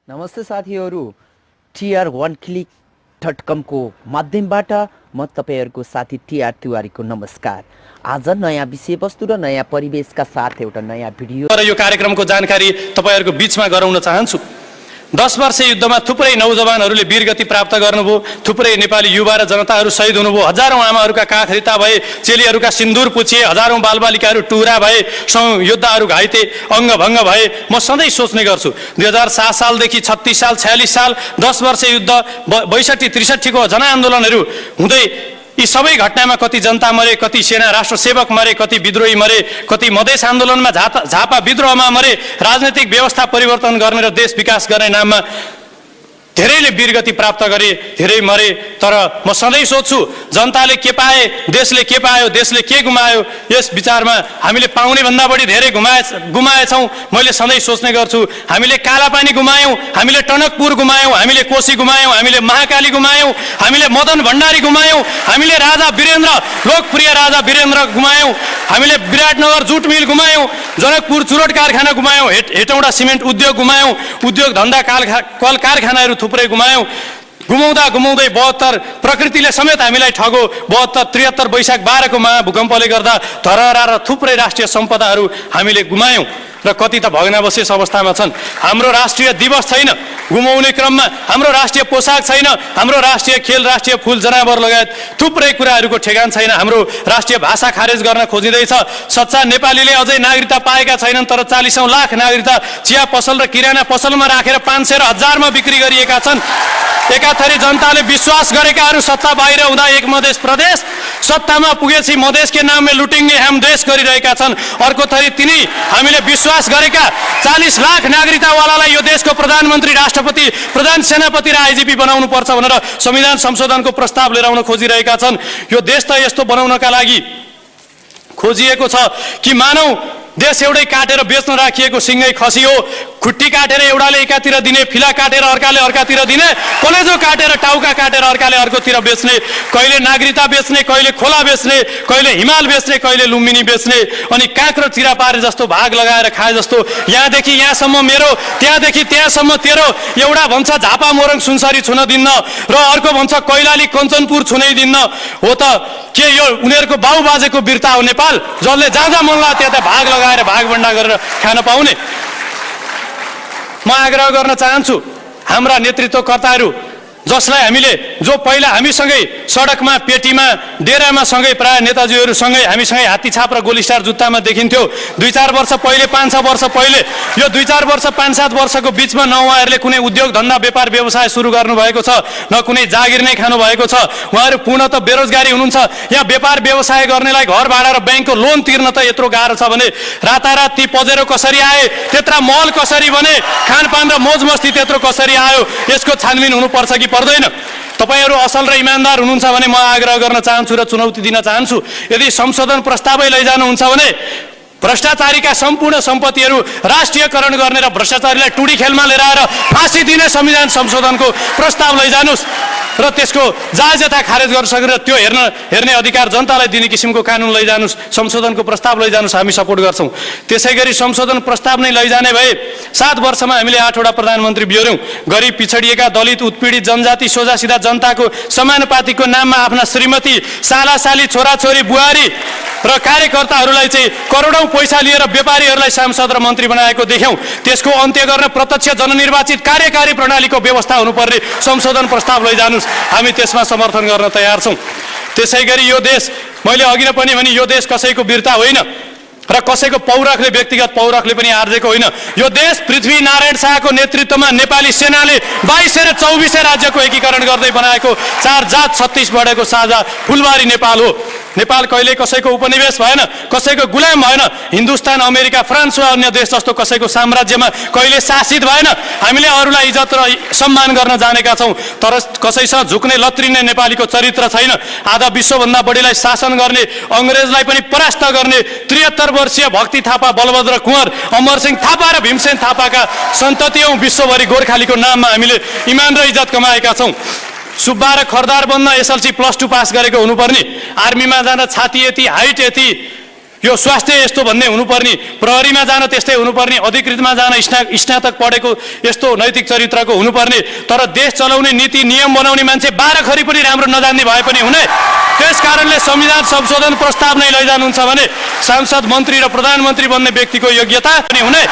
नमस्ते साथीहरू, TR1 click.com को माध्यमबाट म तपाईहरुको साथी TR तिवारीको नमस्कार। आज नयाँ विषयवस्तु र नयाँ परिवेशका साथ एउटा नयाँ भिडियो र यो कार्यक्रमको जानकारी तपाईहरुको बीचमा गराउन चाहन्छु। 10 वर्ष युद्धमा थुप्रै नौजवानहरूले वीरगति प्राप्त गर्नुभयो, थुप्रै नेपाली युवा र जनताहरू शहीद हुनुभयो, हजारौं आमाहरूका काख रित्ता भए, चेलीहरूका सिन्दूर पुछिए, हजारौं बालबालिकाहरू टुरा भए, योद्धाहरू घाइते अङ्गभङ्ग भए। म सधैँ सोच्ने गर्छु 2007 सालदेखि 36 साल 46 साल 10 वर्ष युद्ध 62-63 को जनआन्दोलनहरू हुँदै यी सबै घटनामा कति जनता मरे, कति सेना राष्ट्र सेवक मरे, कति विद्रोही मरे, कति मधेस आन्दोलनमा झापा विद्रोहमा मरे। राजनीतिक व्यवस्था परिवर्तन गर्ने र देश विकास गर्ने नाममा धेरैले वीरगति प्राप्त गरे, धेरै मरे। तर म सधैँ सोच्छु जनताले के पाए, देशले के पायो, देशले के गुमायो, यस विचारमा हामीले पाउने भन्दा बढी धेरै गुमाएछौँ। मैले सधैँ सोच्ने गर्छु हामीले कालापानी गुमायौँ, हामीले टनकपुर गुमायौँ, हामीले कोशी गुमायौँ, हामीले महाकाली गुमायौँ, हामीले मदन भण्डारी गुमायौँ, हामीले राजा वीरेन्द्र लोकप्रिय राजा वीरेन्द्र गुमायौँ, हामीले विराटनगर जुट मिल गुमायौँ, जनकपुर चुरोट कारखाना गुमायौँ, हेटौँडा सिमेन्ट उद्योग गुमायौँ, उद्योग धन्दा कल कारखानाहरू थुप्रै गुमायौँ। गुमाउँदा गुमाउँदै 72 प्रकृतिले समेत हामीलाई ठगो। 72-73 वैशाख 12 को महाभूकम्पले गर्दा धरहरा र थुप्रै राष्ट्रिय सम्पदाहरू हामीले गुमायौँ र कति त भग्नावशेष अवस्थामा छन्। हाम्रो राष्ट्रिय दिवस छैन, गुमाउने क्रममा हाम्रो राष्ट्रिय पोसाक छैन, हाम्रो राष्ट्रिय खेल, राष्ट्रिय फूल जनावर लगायत थुप्रै कुराहरूको ठेगान छैन। हाम्रो राष्ट्रिय भाषा खारेज गर्न खोजिँदैछ। सच्चा नेपालीले अझै नागरिकता पाएका छैनन्, तर 40औं लाख नागरिकता चिया पसल र किराना पसलमा राखेर 500 र 1000 मा बिक्री गरिएका छन्। एकाथरी जनताले विश्वास गरेकाहरू सत्ता बाहिर हुँदा एक मधेस प्रदेश, सत्तामा पुगेपछि मधेसकै नाममा लुटिङ्गे हम देश गरिरहेका छन्। अर्को थरी तिनी हामीले विश्वास गरेका 40 लाख नागरिकतावालालाई यो देशको प्रधानमन्त्री, राष्ट्रपति, प्रधान सेनापति र आइजिपी बनाउनु पर्छ भनेर संविधान संशोधनको प्रस्ताव लिएर आउन खोजिरहेका छन्। यो देश त यस्तो बनाउनका लागि खोजिएको छ कि मानौ देश एउटै काटेर बेच्न राखिएको सिंगै खसी हो। खुट्टी काटेर एउटाले एकातिर दिने, फिला काटेर अर्काले अर्कातिर दिने, कलेजो काटेर टाउका काटेर अर्काले अर्कोतिर बेच्ने, कहिले नागरिकता बेच्ने, कहिले खोला बेच्ने, कहिले हिमाल बेच्ने, कहिले लुम्बिनी बेच्ने, अनि काँक्रो चिरा पारे जस्तो भाग लगाएर खाए जस्तो यहाँदेखि यहाँसम्म मेरो, त्यहाँदेखि त्यहाँसम्म तेरो, एउटा भन्छ झापा मोरङ सुनसरी छुन दिन्न र अर्को भन्छ कैलाली कञ्चनपुर छुनै दिन्न। हो त के यो उनीहरूको बाउ बाजेको वीरता हो नेपाल, जसले जहाँ जहाँ मन लाग्यो त्यहाँ भाग लगाएर भागभण्डा गरेर खान पाउने? म आग्रह गर्न चाहन्छु हाम्रा नेतृत्वकर्ताहरू, जसलाई हामीले जो पहिला हामीसँगै सडकमा, पेटीमा, डेरामा सँगै प्राय नेताजीहरूसँगै हामीसँगै हात्तीछाप र गोलीस्टार जुत्तामा देखिन्थ्यो। 2-4 वर्ष पहिले, 5-6 वर्ष पहिले, यो 2-4 वर्ष 5-7 वर्षको बिचमा न उहाँहरूले कुनै उद्योग धन्दा व्यापार व्यवसाय सुरु गर्नुभएको छ, न कुनै जागिर नै खानु भएको छ। उहाँहरू पूर्णतः बेरोजगारी हुनुहुन्छ। यहाँ व्यापार व्यवसाय गर्नेलाई घर भाडा र ब्याङ्कको लोन तिर्न त यत्रो गाह्रो छ भने रातारात ती पजेरो कसरी आए, त्यत्रा महल कसरी बने, खानपान र मोज मस्ती त्यत्रो कसरी आयो, यसको छानबिन हुनुपर्छ कि पर्दैन? तपाईहरु असल र इमानदार हुनुहुन्छ भने म आग्रह गर्न चाहन्छु र चुनौती दिन चाहन्छु, यदि संशोधन प्रस्तावै लैजानुहुन्छ भने भ्रष्टाचारीका सम्पूर्ण सम्पत्तिहरू राष्ट्रियकरण गर्ने र भ्रष्टाचारीलाई टुडी खेलमा लिएर आएर फाँसी दिने संविधान संशोधनको प्रस्ताव लैजानुस् र त्यसको जायजता खारेज गर्न सकेर त्यो हेर्ने अधिकार जनतालाई दिने किसिमको कानुन लैजानुस्, संशोधनको प्रस्ताव लैजानुस्। हामी सपोर्ट गर्छौं। त्यसैगरी संशोधन प्रस्ताव नै लैजाने भए 7 वर्षमा हामीले 8 वटा प्रधानमन्त्री बिहोर्यौं। गरिब, पिछडिएका, दलित, उत्पीडित जनजाति, सोझा सिधा जनताको समानुपातिको नाममा आफ्ना श्रीमती, सालासाली, छोराछोरी, बुहारी र कार्यकर्ताहरूलाई चाहिँ करोडौं पैसा लिएर व्यापारीहरूलाई सांसद र मन्त्री बनाएको देख्यौं। त्यसको अन्त्य गर्न प्रत्यक्ष जननिर्वाचित कार्यकारी प्रणालीको व्यवस्था हुनुपर्ने संशोधन प्रस्ताव लैजानुस्। हामी त्यसमा समर्थन गर्न तयार छौं। त्यसैगरी यो देश, मैले अघि नै पनि भने, यो देश कसैको वीरता होइन र कसैको पौरखले, व्यक्तिगत पौरखले पनि आर्जेको होइन। यो देश पृथ्वी नारायण शाहको नेतृत्वमा नेपाली सेनाले 22 र 24 राज्यको एकीकरण गर्दै बनाएको 4 जात 36 बढेको साझा फुलबारी नेपाल हो। नेपाल कहिले कसैको उपनिवेश भएन, कसैको गुलाम भएन। हिन्दुस्तान, अमेरिका, फ्रान्स वा अन्य देश जस्तो कसैको साम्राज्यमा कहिले शासित भएन। हामीले अरूलाई इज्जत र सम्मान गर्न जानेका छौं, तर कसैसँग झुक्ने लत्रिने नेपालीको चरित्र छैन। आधा विश्वभन्दा बढीलाई शासन गर्ने, अंग्रेजलाई पनि परास्त गर्ने 73 वर्षीय भक्ति थापा, बलभद्र कुँवर, अमरसिंह थापा र भीमसेन थापाका सन्ततियौं विश्वभरि गोर्खालीको नाममा हामीले इमान र इज्जत कमाएका छौं। सुब्बा र खरदार बन्न SLC +2 पास गरेको हुनुपर्ने, आर्मीमा जाँदा छाती यति, हाइट यति, यो स्वास्थ्य यस्तो भन्ने हुनुपर्ने, प्रहरीमा जान त्यस्तै हुनुपर्ने, अधिकृतमा जान स्नातक पढेको यस्तो नैतिक चरित्रको हुनुपर्ने, तर देश चलाउने नीति नियम बनाउने मान्छे 12 खरी पनि राम्रो नजान्ने भए पनि हुने। त्यस कारणले संविधान संशोधन प्रस्ताव नै लैजानुहुन्छ भने सांसद, मन्त्री र प्रधानमन्त्री बन्ने व्यक्तिको योग्यता पनि हुने।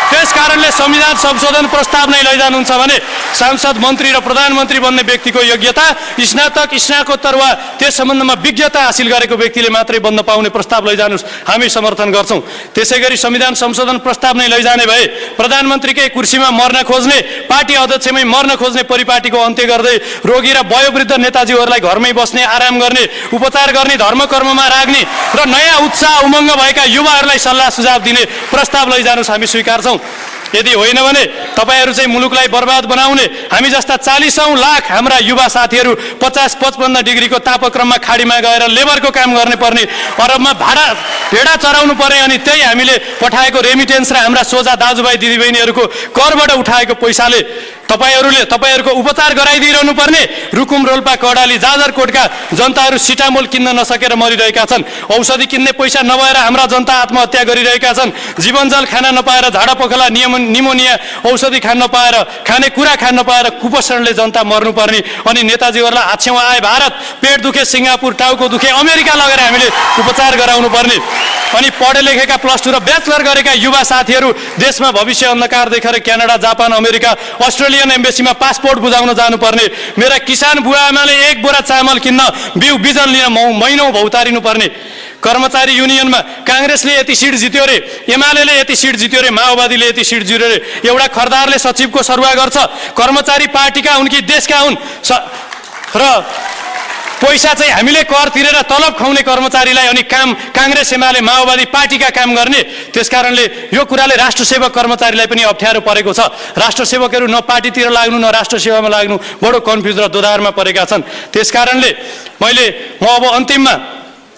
त्यस कारणले संविधान संशोधन प्रस्ताव नै लैजानुहुन्छ भने सांसद, मन्त्री र प्रधानमन्त्री बन्ने व्यक्तिको योग्यता स्नातक, स्नातकोत्तर वा त्यस सम्बन्धमा विज्ञता हासिल गरेको व्यक्तिले मात्रै बन्न पाउने प्रस्ताव लैजानुस्, हामी समर्थन गर्छौँ। त्यसैगरी संविधान संशोधन प्रस्ताव नै लैजाने भए प्रधानमन्त्रीकै कुर्सीमा मर्न खोज्ने, पार्टी अध्यक्षमै मर्न खोज्ने परिपाटीको अन्त्य गर्दै रोगी र वयोवृद्ध नेताजीहरूलाई घरमै बस्ने, आराम गर्ने, उपचार गर्ने, धर्म कर्ममा राख्ने र नयाँ उत्साह उमङ्ग भएका युवाहरूलाई सल्लाह सुझाव दिने प्रस्ताव लैजानुस्, हामी स्वीकार्छौँ। यदि होइन भने तपाईहरू चाहिँ मुलुकलाई बर्बाद बनाउने, हामी जस्ता 40औं लाख हाम्रा युवा साथीहरू 50-55 डिग्रीको तापक्रममा खाडीमा गएर लेबरको काम गर्ने पर्ने, अरबमा भेडा चराउनु पर्ने, अनि त्यही हामीले पठाएको रेमिटेन्स र हाम्रा सोझा दाजुभाइ दिदीबहिनीहरूको करबाट उठाएको पैसाले तपाईहरूको उपचार गराइदिइरहनु पर्ने, रुकुम, रोल्पा, कडाली, जाजरकोटका जनताहरू सिटामोल किन्न नसकेर मरिरहेका छन्, औषधि किन्ने पैसा नभएर हाम्रा जनता आत्महत्या गरिरहेका छन्, जीवनजल खान नपाएर, झाडा पखला, निमोनिया औषधि खान नपाएर, खानेकुरा खान नपाएर कुपोषणले जनता मर्नुपर्ने, अनि नेताजीहरूलाई हाछेउ आए भारत, पेट दुखे सिङ्गापुर, टाउको दुखे अमेरिका लगेर हामीले उपचार गराउनु पर्ने, अनि पढे लेखेका +2 र ब्याचलर गरेका युवा साथीहरू देशमा भविष्य अन्धकार देखेर क्यानाडा, जापान, अमेरिका, अस्ट्रेलियन एम्बेसीमा पासपोर्ट बुझाउन जानुपर्ने, मेरा किसान बुवा आमाले 1 बोरा चामल किन्न बिजन लिन महिनौँ भौतारिनु पर्ने, कर्मचारी युनियनमा काङ्ग्रेसले यति सिट जित्यो रे, एमाले यति सिट जित्यो रे, माओवादीले यति सिट जित्यो रे, एउटा खरदारले सचिवको सरुवा गर्छ, कर्मचारी पार्टीका हुन् कि देशका हुन्, र पैसा चाहिँ हामीले कर तिरेर तलब खुवाउने कर्मचारीलाई, अनि काम काङ्ग्रेस, एमाले, माओवादी पार्टीका काम गर्ने। त्यसकारणले यो कुराले राष्ट्रसेवक कर्मचारीलाई पनि अप्ठ्यारो परेको छ। राष्ट्रसेवकहरू न पार्टीतिर लाग्नु न राष्ट्र सेवामा लाग्नु बडो कन्फ्युज र दोधारमा परेका छन्। त्यसकारणले म अब अन्तिममा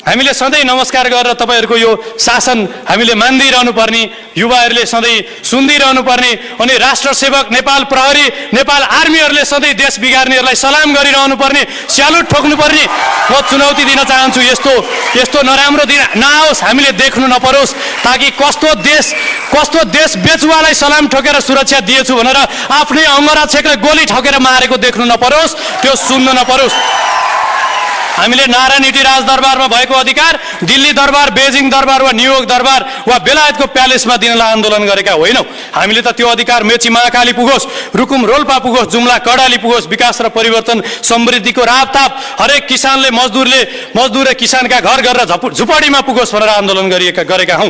हामीले सधैँ नमस्कार गरेर तपाईहरूको यो शासन हामीले मान्दिरहनु पर्ने, युवाहरूले सधैँ सुन्दिरहनु पर्ने, अनि राष्ट्रसेवक, नेपाल प्रहरी, नेपाल आर्मीहरूले सधैँ देश बिगार्नेहरूलाई सलाम गरिरहनु पर्ने, स्यालुट ठोक्नु पर्ने। म चुनौती दिन चाहन्छु, यस्तो नराम्रो दिन नआओस्, हामीले देख्नु नपरोस्, ताकि कस्तो देश बेचुवालाई सलाम ठोकेर सुरक्षा दिएछु भनेर आफ्नै अंगरक्षकले गोली ठोकेर मारेको देख्नु नपरोस्, त्यो सुन्नु नपरोस्। हामीले नारायणहिटी राजदरबारमा भएको अधिकार दिल्ली दरबार, बेजिङ दरबार वा न्युयोर्क दरबार वा बेलायतको प्यालेसमा दिनलाई आन्दोलन गरेका होइनौँ। हामीले त त्यो अधिकार मेची महाकाली पुगोस्, रुकुम, रोल्पा पुगोस्, जुम्ला, कडाली पुगोस्, विकास र परिवर्तन समृद्धिको रापताप हरेक किसानले, मजदुर र किसानका घर घर र झुपडीमा पुगोस् भनेर आन्दोलन गरेका हौँ।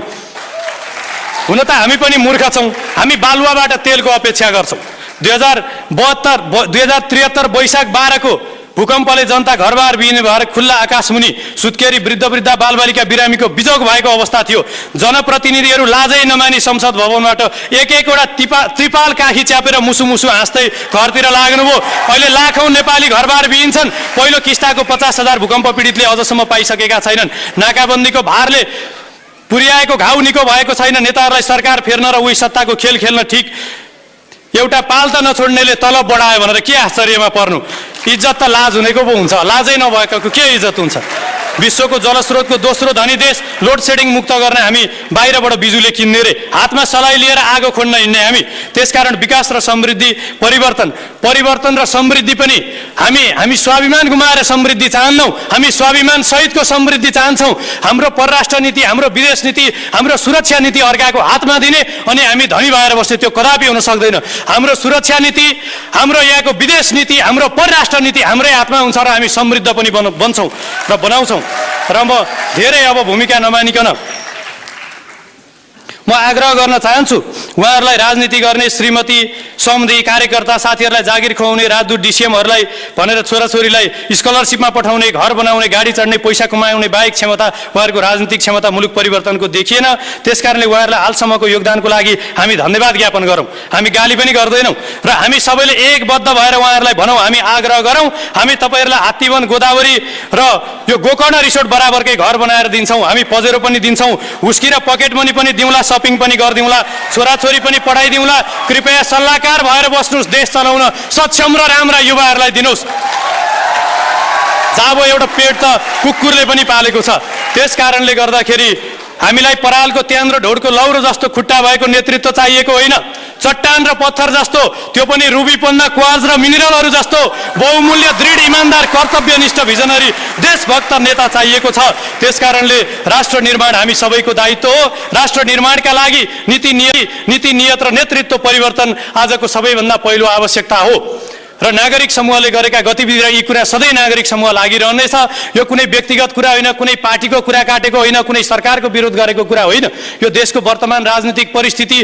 हुन त हामी पनि मूर्ख छौँ, हामी बालुवाबाट तेलको अपेक्षा गर्छौँ। 2073 वैशाख 12 को भूकम्पले जनता घरबार बिहिने भएर खुल्ला आकाशमुनि सुत्केरी वृद्ध बालबालिका बिरामीको बिजोग भएको अवस्था थियो। जनप्रतिनिधिहरू लाजै नमानी संसद भवनबाट एक-एकवटा त्रिपाल काखी च्यापेर मुसु हाँस्दै घरतिर लाग्नुभयो। अहिले लाखौं नेपाली घरबार बिहिन्छन्। पहिलो किस्ताको 50,000 भूकम्प पीडितले अझसम्म पाइसकेका छैनन्। नाकाबन्दीको भारले पुर्याएको घाउ निको भएको छैन। नेताहरूलाई सरकार फेर्न र उही सत्ताको खेल खेल्न ठिक एउटा पाल त नछोड्नेले तलब बढायो भनेर के आश्चर्यमा पर्नु। इज्जत त लाज हुनेको पो हुन्छ, लाजै नभएको के इज्जत हुन्छ। विश्वको जलस्रोतको दोस्रो धनी देश, लोड सेडिङ मुक्त गर्न हामी बाहिरबाट बिजुली किन्ने रे, हातमा सलाई लिएर आगो खोज्न हिँड्ने हामी। त्यसकारण विकास र समृद्धि, परिवर्तन र समृद्धि पनि हामी स्वाभिमान गुमाएर समृद्धि चाहन्नौँ। हामी स्वाभिमान सहितको समृद्धि चाहन्छौँ। हाम्रो परराष्ट्र नीति, हाम्रो विदेश नीति, हाम्रो सुरक्षा नीति अर्काको हातमा दिने अनि हामी धनी भएर बस्ने, त्यो कदापि हुन सक्दैन। हाम्रो सुरक्षा नीति, हाम्रो यहाँको विदेश नीति, हाम्रो परराष्ट्र नीति हाम्रै हातमा हुन्छ र हामी समृद्ध पनि बन्छौँ र बनाउँछौँ। र म धेरै अब भूमिका नमानिकन म आग्रह गर्न चाहन्छु उहाँहरूलाई, राजनीति गर्ने श्रीमती, समधी, कार्यकर्ता साथीहरूलाई जागिर खुवाउने, राजदूत, डिसिएमहरूलाई भनेर छोराछोरीलाई स्कलरसिपमा पठाउने, घर बनाउने, गाडी चढ्ने, पैसा कमाउने बाहेक क्षमता, उहाँहरूको राजनीतिक क्षमता मुलुक परिवर्तनको देखिएन। त्यसकारणले उहाँहरूलाई हालसम्मको योगदानको लागि हामी धन्यवाद ज्ञापन गरौँ। हामी गाली पनि गर्दैनौँ र हामी सबैले एकबद्ध भएर उहाँहरूलाई भनौँ, हामी आग्रह गरौँ, हामी तपाईँहरूलाई हात्तीवन, गोदावरी र यो गोकर्ण रिसोर्ट बराबरकै घर बनाएर दिन्छौँ। हामी पजेरो पनि दिन्छौँ, हुस्की र पकेट मनी पनि दिउँला, सपिङ पनि गरिदिउँला, छोराछोरी पनि पढाइदिउँला। कृपया सल्लाहकार भएर बस्नुहोस्, देश चलाउन सक्षम र राम्रा युवाहरूलाई दिनुहोस्। जाबो एउटा पेट त कुकुरले पनि पालेको छ। त्यस कारणले गर्दाखेरि हामीलाई परालको त्यान र ढोडको लौरो जस्तो खुट्टा भएको नेतृत्व चाहिएको होइन। चट्टान र पत्थर जस्तो, त्यो पनि रुबीपन्ना, क्वार्ज र मिनरलहरू जस्तो बहुमूल्य, दृढ, इमान्दार, कर्तव्यनिष्ठ, भिजनरी, देशभक्त नेता चाहिएको छ। त्यसकारणले राष्ट्र निर्माण हामी सबैको दायित्व हो। राष्ट्र निर्माणका लागि नीति नियत र नेतृत्व परिवर्तन आजको सबैभन्दा पहिलो आवश्यकता हो र नागरिक समूहले गरेका गतिविधि र यी कुरा सधैँ नागरिक समूह लागिरहनेछ। यो कुनै व्यक्तिगत कुरा होइन, कुनै पार्टीको कुरा काटेको होइन, कुनै सरकारको विरोध गरेको कुरा होइन। यो देशको वर्तमान राजनीतिक परिस्थिति